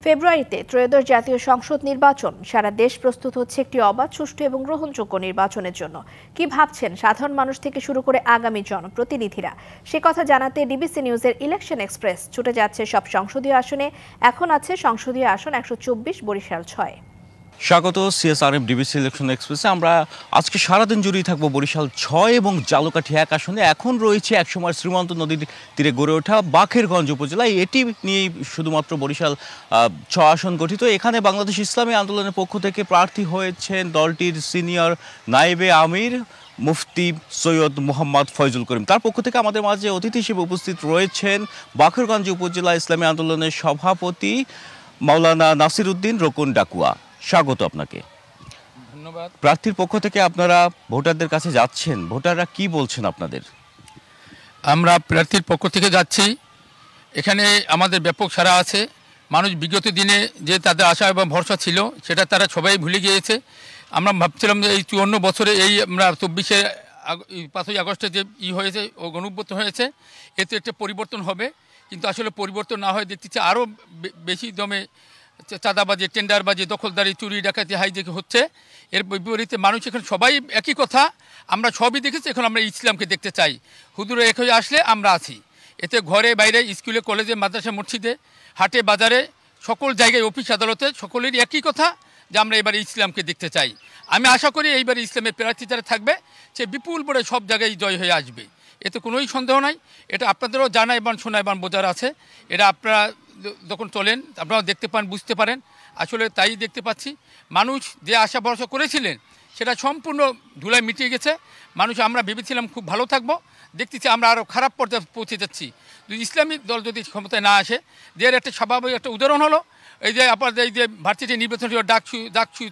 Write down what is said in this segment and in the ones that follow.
ফেব্রুয়ারিতে ত্রয়োদশ জাতীয় সংসদ নির্বাচন। সারা দেশ প্রস্তুত হচ্ছে একটি অবাধ, সুষ্ঠু এবং গ্রহণযোগ্য নির্বাচনের জন্য। কি ভাবছেন সাধারণ মানুষ থেকে শুরু করে আগামী জনপ্রতিনিধিরা? সে কথা জানাতে ডিবিসি নিউজের ইলেকশন এক্সপ্রেস ছুটে যাচ্ছে সব সংসদীয় আসনে। এখন আছে সংসদীয় আসন 124, বরিশাল 6। স্বাগত সিএসআরএম ডিবিসি ইলেকশন এক্সপ্রেসে। আমরা আজকে সারাদিন জুড়েই থাকবো বরিশাল 6 এবং জালুকাঠি 1 আসনে। এখন রয়েছে একসময় শ্রীমন্ত নদীর তীরে গড়ে ওঠা বাকেরগঞ্জ উপজেলায়। এটি নিয়েই শুধুমাত্র বরিশাল 6 আসন গঠিত। এখানে বাংলাদেশ ইসলামী আন্দোলনের পক্ষ থেকে প্রার্থী হয়েছেন দলটির সিনিয়র নায়েবে আমির মুফতি সৈয়দ মোহাম্মদ ফয়জুল করিম। তার পক্ষ থেকে আমাদের মাঝে অতিথি হিসেবে উপস্থিত রয়েছেন বাকেরগঞ্জ উপজেলা ইসলামী আন্দোলনের সভাপতি মাওলানা নাসির উদ্দিন রকুন ডাকুয়া। স্বাগত আপনাকে। ধন্যবাদ। প্রার্থীর পক্ষ থেকে আপনারা ভোটারদের কাছে যাচ্ছেন, ভোটাররা কি বলছেন আপনাদের? আমরা প্রার্থীর পক্ষ থেকে যাচ্ছি। এখানে আমাদের ব্যাপক সাড়া আছে। মানুষ বিগত দিনে যে তাদের আশা এবং ভরসা ছিল সেটা তারা সবাই ভুলে গিয়েছে। আমরা ভাবছিলাম যে এই 54 বছরে এই আমরা 5ই আগস্টে যে হয়েছে ও গণঅভ্যুত্থান হয়েছে, এতে একটা পরিবর্তন হবে, কিন্তু আসলে পরিবর্তন না হয়ে দেখতেছি আরও বেশি দমে চাঁদাবাজি, টেন্ডারবাজি, দখলদারি, চুরি, ডাকাতি, হাইজ্যাক হচ্ছে। এর বিপরীতে মানুষ এখন সবাই একই কথা, আমরা সবই দেখেছি, এখন আমরা ইসলামকে দেখতে চাই। হুজুর এক হয়ে আসলে আমরা আছি। এতে ঘরে বাইরে, স্কুলে, কলেজে, মাদ্রাসা, মসজিদে, হাটে বাজারে, সকল জায়গায়, অফিস আদালতে সকলেরই একই কথা যে আমরা এবার ইসলামকে দেখতে চাই। আমি আশা করি এইবার ইসলামের প্রার্থী যারা থাকবে সে বিপুল বড় সব জায়গায় জয় হয়ে আসবে, এতে কোনোই সন্দেহ নাই। এটা আপনাদেরও জানা এবং শোনা এবং বোঝার আছে। এটা আপনারা যখন চলেন আপনারা দেখতে পান, বুঝতে পারেন। আসলে তাই দেখতে পাচ্ছি মানুষ যে আশা ভরসা করেছিলেন সেটা সম্পূর্ণ ধুলায় মিটিয়ে গেছে। মানুষ আমরা ভেবেছিলাম খুব ভালো থাকবো, দেখতেছি আমরা আরও খারাপ পর্যায়ে পৌঁছে যাচ্ছি। যদি ইসলামী দল যদি ক্ষমতায় না আসে, যে একটা স্বাভাবিক একটা উদাহরণ হলো এই যে আপনাদের এই যে ভার্সিটি নির্বাচন ডাকছু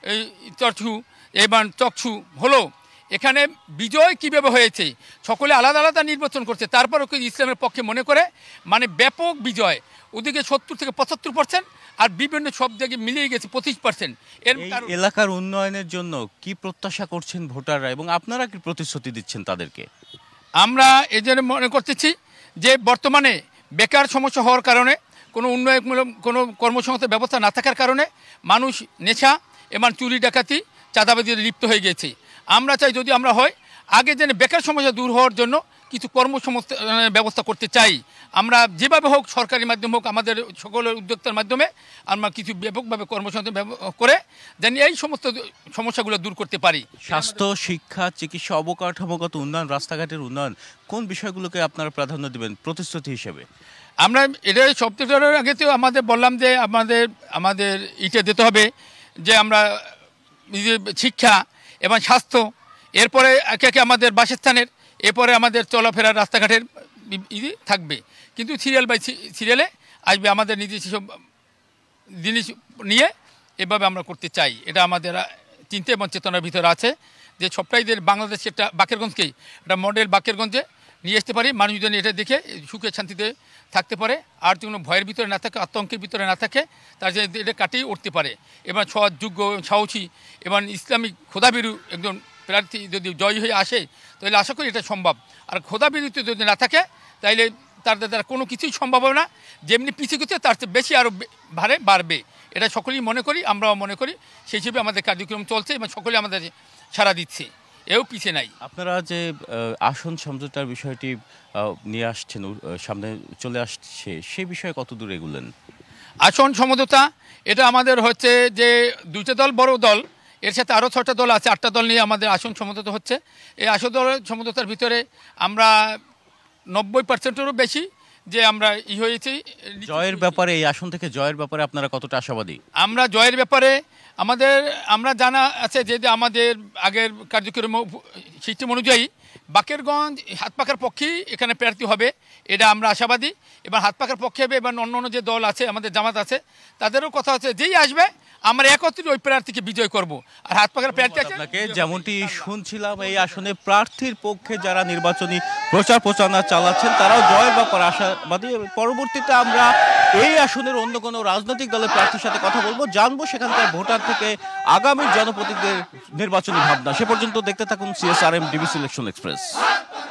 এই চরছু এবং চকছু হলো, এখানে বিজয় কীভাবে হয়েছে, সকলে আলাদা আলাদা নির্বাচন করছে, তারপরও ইসলামের পক্ষে মনে করে, মানে ব্যাপক বিজয়। ওদিকে 70 থেকে 75%, আর বিভিন্ন সব জায়গায় মিলিয়ে গেছে 25%। এর এলাকার উন্নয়নের জন্য কি প্রত্যাশা করছেন ভোটাররা এবং আপনারা কি প্রতিশ্রুতি দিচ্ছেন তাদেরকে? আমরা এই জন্য মনে করতেছি যে বর্তমানে বেকার সমস্যা হওয়ার কারণে, কোনো উন্নয়নমূলক কোনো কর্মসংস্থান ব্যবস্থা না থাকার কারণে মানুষ নেশা এবং চুরি ডাকাতি চাঁদাবাজিতে লিপ্ত হয়ে গেছে। আমরা চাই যদি আমরা হয় আগে যেন বেকার সমস্যা দূর হওয়ার জন্য কিছু কর্মসংস্থানের ব্যবস্থা করতে চাই। আমরা যেভাবে হোক, সরকারি মাধ্যমে হোক, আমাদের সকলের উদ্যোক্তার মাধ্যমে আমরা কিছু ব্যাপকভাবে কর্মসংস্থান করে যেন এই সমস্ত সমস্যাগুলো দূর করতে পারি। স্বাস্থ্য, শিক্ষা, চিকিৎসা, অবকাঠামোগত উন্নয়ন, রাস্তাঘাটের উন্নয়ন, কোন বিষয়গুলোকে আপনারা প্রাধান্য দেবেন প্রতিশ্রুতি হিসেবে? আমরা এটা সবথেকে আগে তো আমাদের বললাম যে আমাদের ইটে দিতে হবে যে আমরা শিক্ষা এবং স্বাস্থ্য, এরপরে একে একে আমাদের বাসস্থানের, এরপরে আমাদের চলাফেরার রাস্তাঘাটের থাকবে, কিন্তু সিরিয়াল বাই সিরিয়ালে আসবে আমাদের নিজস্ব সব জিনিস নিয়ে। এভাবে আমরা করতে চাই, এটা আমাদের চিন্তা এবং চেতনার ভিতরে আছে যে সবটাই বাংলাদেশের একটা বাকেরগঞ্জকেই একটা মডেল বাকেরগঞ্জে নিয়ে আসতে পারি। মানুষজন এটা দেখে সুখে শান্তিতে থাকতে পারে, আর কোনো ভয়ের ভিতরে না থাকে, আতঙ্কের ভিতরে না থাকে, তার যে এটা কাটিয়ে উঠতে পারে। এবার সৎ, যোগ্য, সাহসী এবং ইসলামিক খোদাবিরু একজন প্রার্থী যদি জয় হয়ে আসে তাহলে আশা করি এটা সম্ভব। আর খোদাবিরুতে যদি না থাকে তাইলে তার দ্বারা কোনো কিছুই সম্ভব হবে না। যেমনি পিছিয়ে গেছে তার চেয়ে বেশি আরও ভারে বাড়বে, এটা সকলেই মনে করি, আমরাও মনে করি। সেই হিসেবে আমাদের কার্যক্রম চলছে এবং সকলে আমাদের সাড়া দিচ্ছে, এও পিছিয়ে নাই। আপনারা যে আসন সমঝোতার বিষয়টি নিয়ে আসছেন, সামনে চলে আসছে, সেই বিষয়ে কত দূর এগুলেন? আসন সমঝোতা এটা আমাদের হচ্ছে যে 2টা দল বড় দল, এর সাথে আরও 6টা দল আছে, 8টা দল নিয়ে আমাদের আসন সমঝোতা হচ্ছে। এই আসন দলের সমঝোতার ভিতরে আমরা 90%-এরও বেশি যে আমরা হয়েছি জয়ের ব্যাপারে। এই আসন থেকে জয়ের ব্যাপারে আপনারা কতটা আশাবাদী? আমরা জয়ের ব্যাপারে আমরা জানা আছে যে আমাদের আগের কার্যক্রম সিস্টেম অনুযায়ী বাকেরগঞ্জ হাত পাখার পক্ষেই এখানে প্রার্থী হবে, এটা আমরা আশাবাদী। এবার হাত পাখার পক্ষে হবে, এবার অন্য যে দল আছে, আমাদের জামাত আছে, তাদেরও কথা আছে যেই আসবে আমরা একত্রিত ওই প্রার্থীকে বিজয় করব। আর হাত পাখার প্রার্থী আছে আপনাকে যেমনটি শুনছিলাম, এই আসনে প্রার্থীর পক্ষে যারা নির্বাচনী প্রচার প্রচারণা চালাচ্ছেন তারাও জয়ের ব্যাপারে আশাবাদী। পরবর্তীতে আমরা এই আসনের অন্য কোনো রাজনৈতিক দলের প্রার্থীর সাথে কথা বলবো, জানবো সেখানকার ভোটার থেকে আগামী জনপ্রতিনিধিদের নির্বাচনী ভাবনা। সে পর্যন্ত দেখতে থাকুন সিএসআরএম ডিবিসি ইলেকশন এক্সপ্রেস।